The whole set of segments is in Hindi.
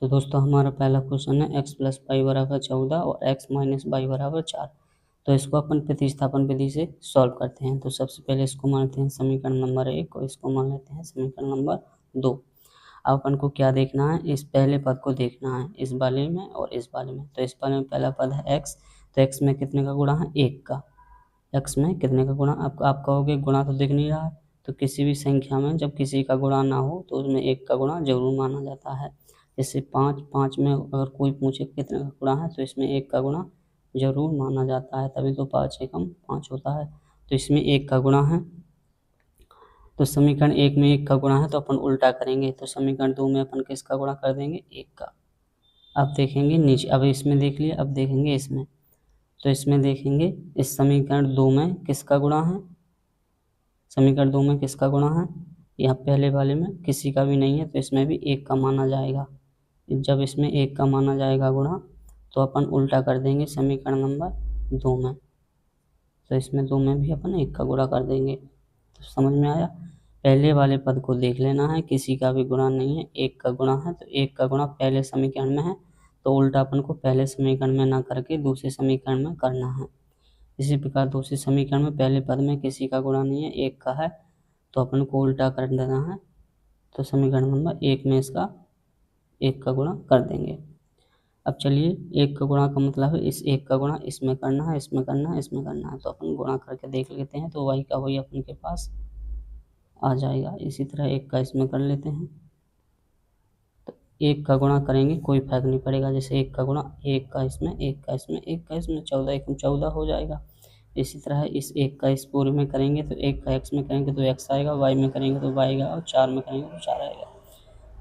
तो दोस्तों हमारा पहला क्वेश्चन है x प्लस वाई बराबर 14 और x माइनस वाई बराबर 4। तो इसको अपन प्रतिस्थापन विधि से सॉल्व करते हैं। तो सबसे पहले इसको मानते हैं समीकरण नंबर 1 और इसको मान लेते हैं समीकरण नंबर 2। अब अपन को क्या देखना है, इस पहले पद को देखना है, इस वाले में और इस वाले में। तो इस वाले में पहला पद है x, तो x में कितने का गुणा है, 1 का। x में कितने का गुणा, आप कहोगे गुणा तो दिख नहीं रहा है। तो किसी भी संख्या में जब किसी का गुणा ना हो तो उसमें 1 का गुणा जरूर माना जाता है। जैसे 5 में अगर कोई पूछे कितने का गुणा है तो इसमें 1 का गुणा जरूर माना जाता है, तभी तो 5 एकम 5 होता है। तो इसमें 1 का गुणा है। तो समीकरण 1 में 1 का गुणा है तो अपन उल्टा करेंगे। तो समीकरण 2 में अपन किसका गुणा कर देंगे, 1 का। अब देखेंगे नीचे, अब इसमें देख लिया, अब देखेंगे इसमें। तो इसमें देखेंगे इस समीकरण 2 में किसका गुणा है, समीकरण 2 में किसका गुणा है, यहाँ पहले वाले में किसी का भी नहीं है तो इसमें भी 1 का माना जाएगा। जब इसमें 1 का माना जाएगा गुणा तो अपन उल्टा कर देंगे समीकरण नंबर 2 में। तो इसमें 2 में भी अपन 1 का गुणा कर देंगे। तो समझ में आया। पहले वाले पद को देख लेना है, किसी का भी गुणा नहीं है, 1 का गुणा है। तो 1 का गुणा पहले समीकरण में है तो उल्टा अपन को पहले समीकरण में ना करके दूसरे समीकरण में करना है। इसी प्रकार दूसरे समीकरण में पहले पद में किसी का गुणा नहीं है, 1 का है, तो अपन को उल्टा कर देना है। तो समीकरण नंबर 1 में इसका 1 का गुणा कर देंगे। अब चलिए 1 का गुणा का मतलब है इस 1 का गुणा इसमें करना है, इसमें करना है, इसमें करना है। तो अपन गुणा करके देख लेते हैं तो y का वही अपन के पास आ जाएगा। इसी तरह 1 का इसमें कर लेते हैं। तो 1 का गुणा करेंगे कोई फर्क नहीं पड़ेगा। जैसे 1 का गुणा 1 का इसमें, 1 का इसमें, 1 का इसमें, 14 एकम 14 हो जाएगा। इसी तरह इस 1 का इस पूरे में करेंगे तो 1 का x में करेंगे तो x आएगा, y में करेंगे तो y आएगा और 4 में करेंगे तो 4 आएगा।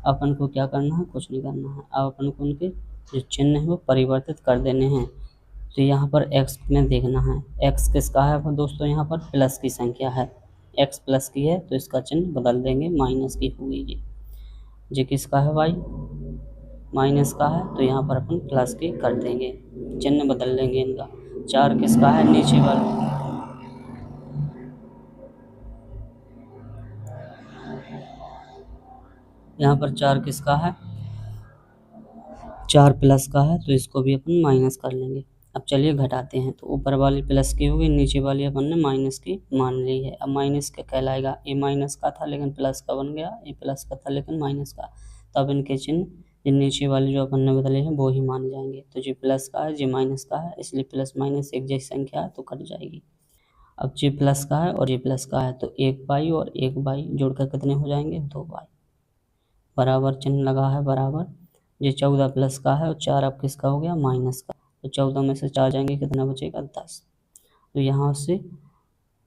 अपन को क्या करना है, कुछ नहीं करना है। अब अपन को उनके जो चिन्ह है वो परिवर्तित कर देने हैं। तो यहाँ पर x में देखना है, x किसका है दोस्तों, यहाँ पर प्लस की संख्या है, x प्लस की है तो इसका चिन्ह बदल देंगे, माइनस की होगी। ये किसका है, y माइनस का है तो यहाँ पर अपन प्लस की कर देंगे, चिन्ह बदल देंगे इनका। 4 किसका है, नीचे वाला, यहाँ पर 4 किसका है, 4 प्लस का है तो इसको भी अपन माइनस कर लेंगे। अब चलिए घटाते हैं। तो ऊपर वाली प्लस की होगी, नीचे वाली अपन ने माइनस की मान ली है। अब माइनस क्या कहलाएगा, ये माइनस का था लेकिन प्लस का बन गया, ये प्लस का था लेकिन माइनस का। तो अब इनके चिन्ह ये नीचे वाले जो अपन ने बदले हैं वो ही माने जाएंगे। तो जी प्लस का है, जी माइनस का है, इसलिए प्लस माइनस एक जैसी संख्या है तो कट जाएगी। अब जी प्लस का है और ये प्लस का है तो 1 बाई और 1 बाई जोड़कर कितने हो जाएंगे, 2 बाई। बराबर चिन्ह लगा है, बराबर। ये 14 प्लस का है और 4 अब किसका हो गया, माइनस का। तो 14 में से 4 जाएंगे, कितना बचेगा, 10। तो यहाँ से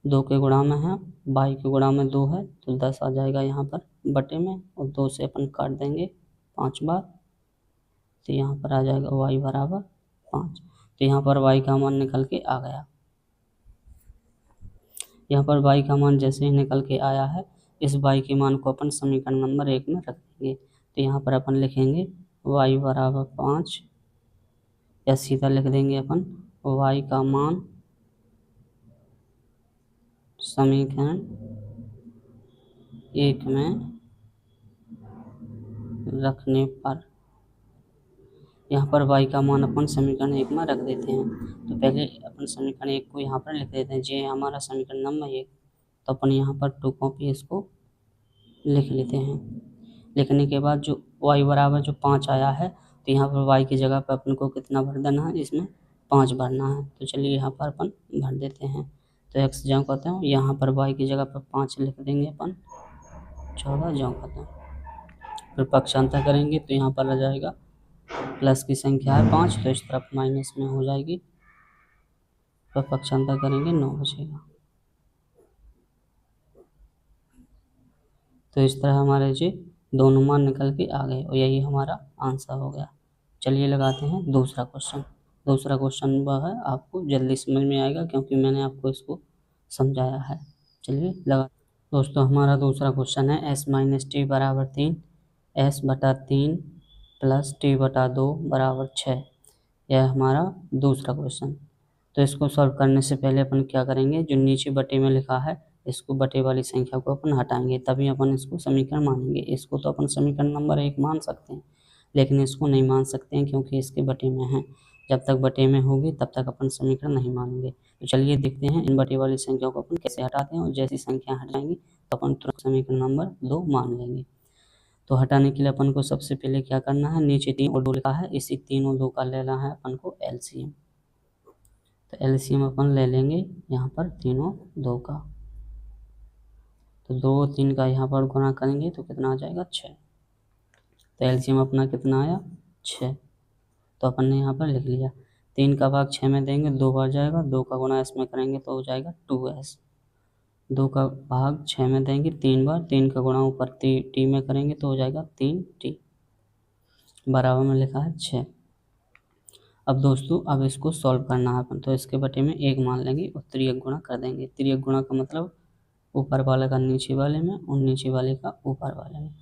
2 के गुणा में है, बाई के गुणा में 2 है तो 10 आ जाएगा यहाँ पर बटे में, और 2 से अपन काट देंगे 5 बार। तो यहाँ पर आ जाएगा y बराबर 5। तो यहाँ पर y का मान निकल के आ गया। यहाँ पर y का मान जैसे ही निकल के आया है, इस y के मान को अपन समीकरण नंबर 1 में रख देंगे। तो यहाँ पर अपन लिखेंगे y बराबर 5, या सीधा लिख देंगे अपन y का मान समीकरण 1 में रखने पर। यहाँ पर y का मान अपन समीकरण 1 में रख देते हैं। तो पहले अपन समीकरण 1 को यहाँ पर लिख देते हैं, ये हमारा समीकरण नंबर 1। तो अपन यहाँ पर 2 कॉपी इसको लिख लेते हैं। लिखने के बाद जो y बराबर जो 5 आया है तो यहाँ पर y की जगह पर अपन को कितना भर देना है, इसमें 5 भरना है। तो चलिए यहाँ पर अपन भर देते हैं। तो x जहाँ कहते हैं यहाँ पर y की जगह पर 5 लिख देंगे अपन, 14 जहाँ कहते हैं। फिर पक्षांतर करेंगे तो यहाँ पर आ जाएगा, प्लस की संख्या है 5 तो इस तरफ माइनस में हो जाएगी। फिर पक्षांतर करेंगे 9 बचेगा। तो इस तरह हमारे जी दोनों मान निकल के आ गए और यही हमारा आंसर हो गया। चलिए लगाते हैं दूसरा क्वेश्चन। दूसरा क्वेश्चन वह है, आपको जल्दी समझ में आएगा क्योंकि मैंने आपको इसको समझाया है। चलिए लगा। दोस्तों हमारा दूसरा क्वेश्चन है s माइनस टी बराबर 3, s बटा 3 प्लस टी बटा 2 बराबर 6। यह हमारा दूसरा क्वेश्चन। तो इसको सॉल्व करने से पहले अपन क्या करेंगे, जो नीचे बटे में लिखा है इसको बटे वाली संख्या को अपन हटाएंगे, तभी अपन इसको समीकरण मानेंगे। इसको तो अपन समीकरण नंबर 1 मान सकते हैं लेकिन इसको नहीं मान सकते हैं क्योंकि इसके बटे में है। जब तक बटे में होगी तब तक अपन समीकरण नहीं मानेंगे। तो चलिए देखते हैं इन बटे वाली संख्याओं को अपन कैसे हटाते हैं, और जैसी संख्या हट जाएंगी तो अपन तुरंत समीकरण नंबर 2 मान लेंगे। तो हटाने के लिए अपन को सबसे पहले क्या करना है, नीचे 3 और 2 लिखा है, इसी 3 और 2 का लेना है अपन को एलसीएम। तो एलसीएम अपन ले लेंगे यहाँ पर 3 और 2 का। तो 2 और 3 का यहाँ पर गुणा करेंगे तो कितना आ जाएगा 6। तो एलसीएम अपना कितना आया 6। तो अपन ने यहाँ पर लिख लिया। 3 का भाग 6 में देंगे 2 बार जाएगा, 2 का गुणा इसमें करेंगे तो हो जाएगा 2s। 2 का भाग 6 में देंगे 3 बार, 3 का गुणा ऊपर टी में करेंगे तो हो जाएगा 3t, बराबर में लिखा है 6। अब दोस्तों अब इसको सॉल्व करना है अपन, तो इसके बटे में 1 मान लेंगे और तिर्यक गुणा कर देंगे। तिर्यक गुणा का मतलब ऊपर वाले का नीचे वाले में और नीचे वाले का ऊपर वाले में।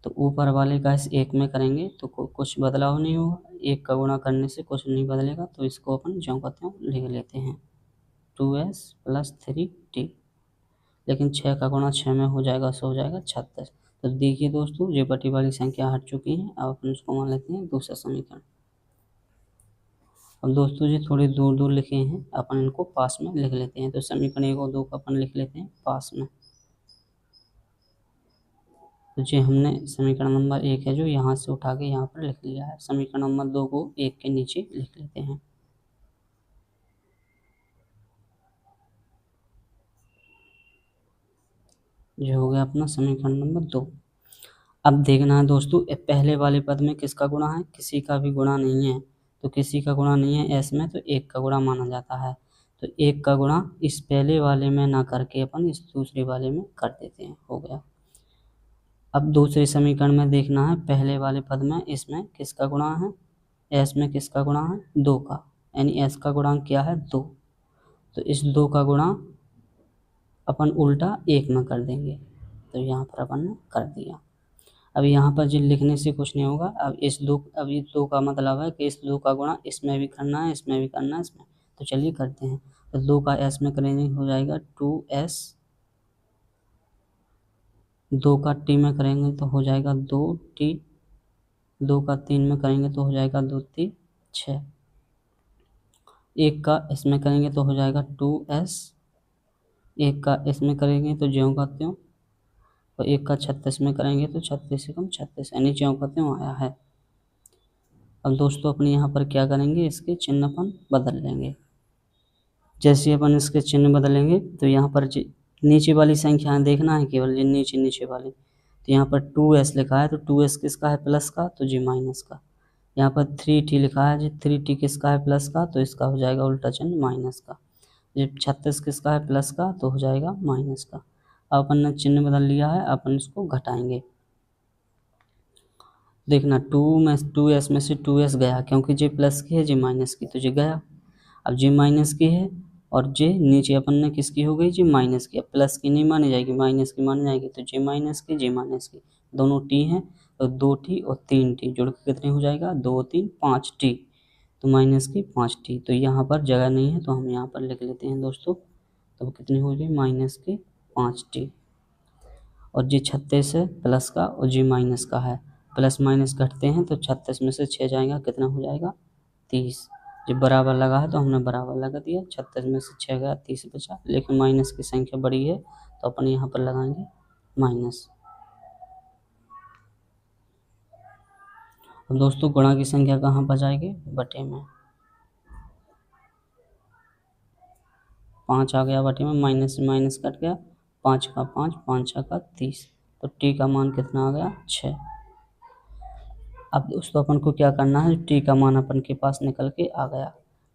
तो ऊपर वाले का इस 1 में करेंगे तो कुछ बदलाव नहीं होगा, 1 का गुणा करने से कुछ नहीं बदलेगा। तो इसको अपन ज्यों कहते हैं लिख लेते हैं 2s + 3t। लेकिन 6 का गुणा 6 में हो जाएगा, सो हो जाएगा 36। तो देखिए दोस्तों ये बटी वाली संख्या हट चुकी है। अब अपन उसको मान लेते हैं दूसरा समीकरण। अब दोस्तों ये थोड़े दूर दूर लिखे हैं, अपन इनको पास में लिख लेते हैं। तो समीकरण 1 और 2 का अपन लिख लेते हैं पास में। तो जो हमने समीकरण नंबर 1 है जो यहाँ से उठा के यहाँ पर लिख लिया है, समीकरण नंबर 2 को 1 के नीचे लिख लेते हैं। जो हो गया अपना समीकरण नंबर 2। अब देखना है दोस्तों पहले वाले पद में किसका गुणा है, किसी का भी गुणा नहीं है। तो किसी का गुणा नहीं है एस में, तो 1 का गुणा माना जाता है। तो 1 का गुणा इस पहले वाले में ना करके अपन इस दूसरे वाले में कर देते हैं, हो गया। अब दूसरे समीकरण में देखना है पहले वाले पद में इसमें किसका गुणा है, एस में किसका गुणा है 2 का, यानी एस का गुणांक क्या है 2। तो इस 2 का गुणा अपन उल्टा 1 में कर देंगे। तो यहाँ पर अपन ने कर दिया। अब यहाँ पर जो लिखने से कुछ नहीं होगा। अब इस 2 का मतलब है कि इस 2 का गुणा इसमें भी करना है, इसमें भी करना है, इसमें। तो चलिए करते हैं। तो 2 का एस में करेंगे हो जाएगा 2s, 2 का टी में करेंगे तो हो जाएगा 2t, 2 का 3 में करेंगे तो हो जाएगा 2 3 6, 1 का इसमें करेंगे तो हो जाएगा 2s, 1 का इसमें करेंगे तो ज्यों का त्यों, और 1 का 36 में करेंगे तो 36 से कम 36, यानी ज्यों का त्यों आया है। अब दोस्तों अपने यहाँ पर क्या करेंगे, इसके चिन्ह अपन बदल लेंगे। जैसे अपन इसके चिन्ह बदलेंगे तो यहाँ पर नीचे वाली संख्याएं देखना है, केवल ये नीचे वाली। तो यहाँ पर 2s लिखा है तो 2s किसका है प्लस का, तो जी माइनस का। यहाँ पर 3t लिखा है जी 3t किसका है प्लस का, तो इसका हो जाएगा उल्टा चिन्ह माइनस का। जब 36 किसका है प्लस का, तो हो जाएगा माइनस का। अब अपन ने चिन्ह बदल लिया है, अपन इसको घटाएंगे। देखना 2s में से 2s गया, क्योंकि जे प्लस की है जे माइनस की, तो जे गया। अब जे माइनस की है और जे नीचे अपन ने किसकी हो गई, जे माइनस की। अब प्लस की नहीं मानी जाएगी, माइनस की मानी जाएगी। तो जे माइनस की दोनों टी हैं, तो 2t और 3t जोड़ के कितने हो जाएगा 2 3 5t, तो माइनस की 5t। तो यहाँ पर जगह नहीं है तो हम यहाँ पर लिख लेते हैं दोस्तों। तो कितनी हो गई माइनस की 5t। और जी 36 है प्लस का और जी माइनस का है, प्लस माइनस घटते हैं तो 36 में से 6 जाएगा, कितना हो जाएगा 30। जब बराबर लगा है तो हमने बराबर लगा दिया, 36 में से 6 गया 30 बचा। लेकिन माइनस की संख्या बड़ी है तो अपन यहाँ पर लगाएंगे माइनस। अब दोस्तों गुणा की संख्या कहाँ पर जाएगी, बटे में। 5 आ गया बटे में, माइनस से माइनस कट गया, 5 का 5 5 का 30। तो टी का मान कितना आ गया 6। अब दोस्तों अपन को क्या करना है, टी का मान अपन के पास निकल के आ गया।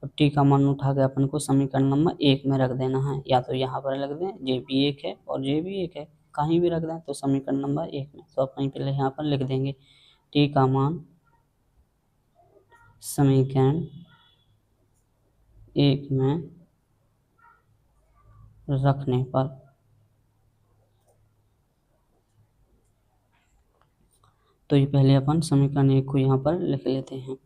अब टी का मान उठा के अपन को समीकरण नंबर 1 में रख देना है, या तो यहाँ पर रख दें, जे भी 1 है और जे भी 1 है, कहीं भी रख दें। तो समीकरण नंबर 1 में तो अपन पहले यहाँ पर लिख देंगे टी का मान समीकरण 1 में रखने पर। तो ये पहले अपन समीकरण 1 को यहाँ पर लिख लेते हैं।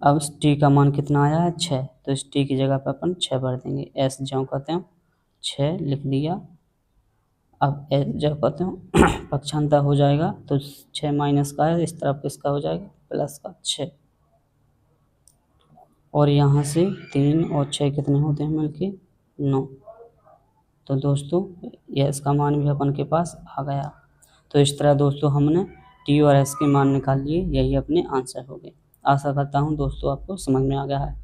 अब इस टी का मान कितना आया है 6, तो इस टी की जगह पर अपन 6 भर देंगे। एस ज्यों कहते हैं 6 लिख दिया। अब जब कहते हूँ पक्षांतर हो जाएगा तो 6 माइनस का है, इस तरफ किसका हो जाएगा प्लस का 6, और यहाँ से 3 और 6 कितने होते हैं मिलके 9। तो दोस्तों यह इसका मान भी अपन के पास आ गया। तो इस तरह दोस्तों हमने टी और एस के मान निकाल लिए, यही अपने आंसर हो गए। आशा करता हूँ दोस्तों आपको समझ में आ गया है।